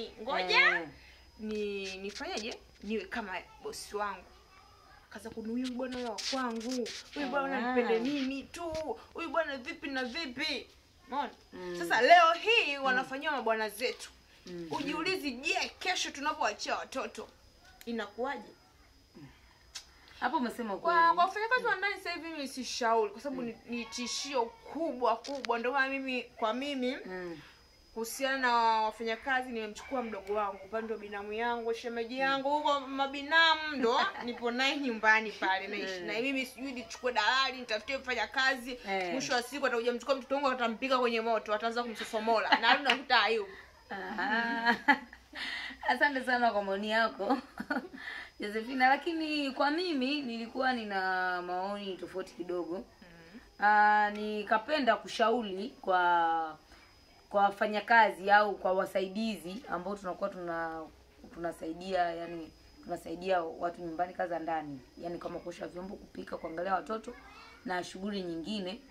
nyumbani. Ngoja nifanyaje? Niwe kama bosi wangu. Kaza kunuia bwana wa kwangu. Huyu bwana anipende mimi tu. Huyu bwana vipi na vipi? Umeona? Sasa leo hii wanafanyia mabwana zetu. Ujiulizi, je, kesho tunapoachia watoto inakuwaje? Hapo umesema kweli. Kwa wafanyakazi wa ndani sasa hivi mimi sishauri kwa sababu ni tishio kubwa. Ndio maana kwa mimi kuhusiana na wafanyakazi nimemchukua mdogo wangu, upande wa binamu yangu, shemeji yangu, huko mabinamu ndo nipo naye nyumbani pale naishi. Na mimi sijui nichukue dalali, nitafutie mfanyakazi, mwisho wa siku atakuja mchukua mtoto wangu atampika kwenye moto, ataanza kumsofomola. Na rudi nakuta Ayubu. Asante sana kwa maoni yako. Josephina, lakini kwa mimi nilikuwa nina maoni tofauti kidogo. Nikapenda kushauri kwa wafanyakazi au kwa wasaidizi ambao tunakuwa tunasaidia, yani tunasaidia watu nyumbani, kazi za ndani, yani kama kuosha vyombo, kupika, kuangalia watoto na shughuli nyingine.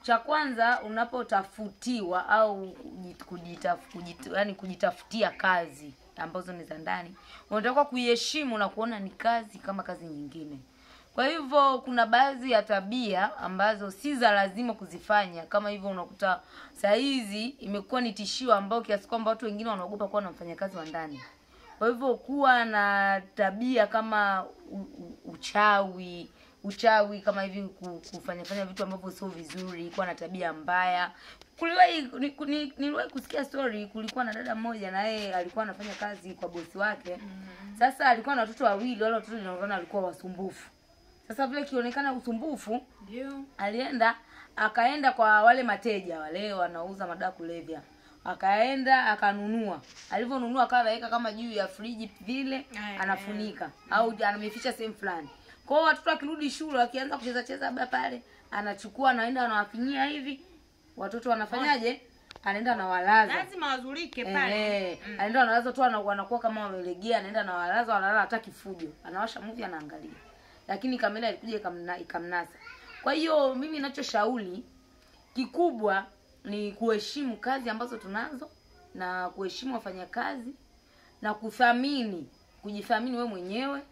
Cha kwanza, unapotafutiwa au kujitafutia kazi ambazo ni za ndani, unataka kuiheshimu na kuona ni kazi kama kazi nyingine. Kwa hivyo kuna baadhi ya tabia ambazo si za lazima kuzifanya. Kama hivyo unakuta saa hizi imekuwa ni tishio ambao kiasi kwamba watu wengine wanaogopa kuwa na mfanyakazi wa ndani. Kwa hivyo kuwa na tabia kama uchawi kama hivi, kufanya vitu ambavyo sio vizuri, kuwa na tabia mbaya. Niliwahi kusikia story, kulikuwa na dada mmoja na yeye alikuwa anafanya kazi kwa bosi wake. Sasa alikuwa na watoto wawili, wale watoto inaonekana walikuwa wasumbufu. Sasa vile kionekana usumbufu, ndio akaenda kwa wale mateja wale wanauza madawa kulevya. Akaenda akanunua. Alivyonunua akaweka kama juu ya friji vile, anafunika au anameficha sehemu fulani. Kwa hiyo watoto akirudi shule akianza kucheza hapa pale, anachukua anaenda anawafinyia hivi. Watoto wanafanyaje? Anaenda na walaza. Lazima wazulike pale. Anaenda anawalaza tu, wanakuwa kama wamelegea, anaenda na walaza, wanalala hata kifujo. Anawasha movie anaangalia. Lakini kamera ilikuja ikamnasa. Kwa hiyo mimi ninachoshauri kikubwa ni kuheshimu kazi ambazo tunazo na kuheshimu wafanyakazi na kujithamini wewe mwenyewe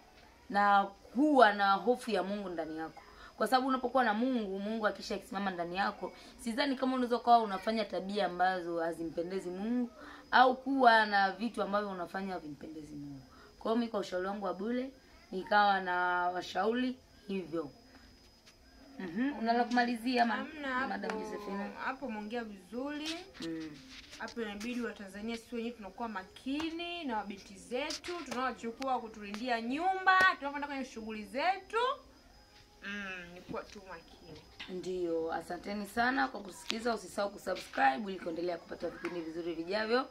na kuwa na hofu ya Mungu ndani yako. Kwa sababu unapokuwa na Mungu akishasimama ndani yako, sidhani kama unaweza kuwa unafanya tabia ambazo hazimpendezi Mungu au kuwa na vitu ambavyo unafanya havimpendezi Mungu. Kwa hiyo mimi kwa ushauri wangu wa bure nikawa na washauri hivyo. Unala kumalizia Madam Josephina? Hapo muongea vizuri. Hapo inabidi wa Tanzania sisi wenyewe tunakuwa makini na wabinti zetu, tunawachukua kutulindia nyumba, tunapoenda kwenye shughuli zetu. Ni kuwa tu makini. Ndio, asanteni sana kwa kusikiliza. Usisahau kusubscribe ili kuendelea kupata vipindi vizuri vijavyo.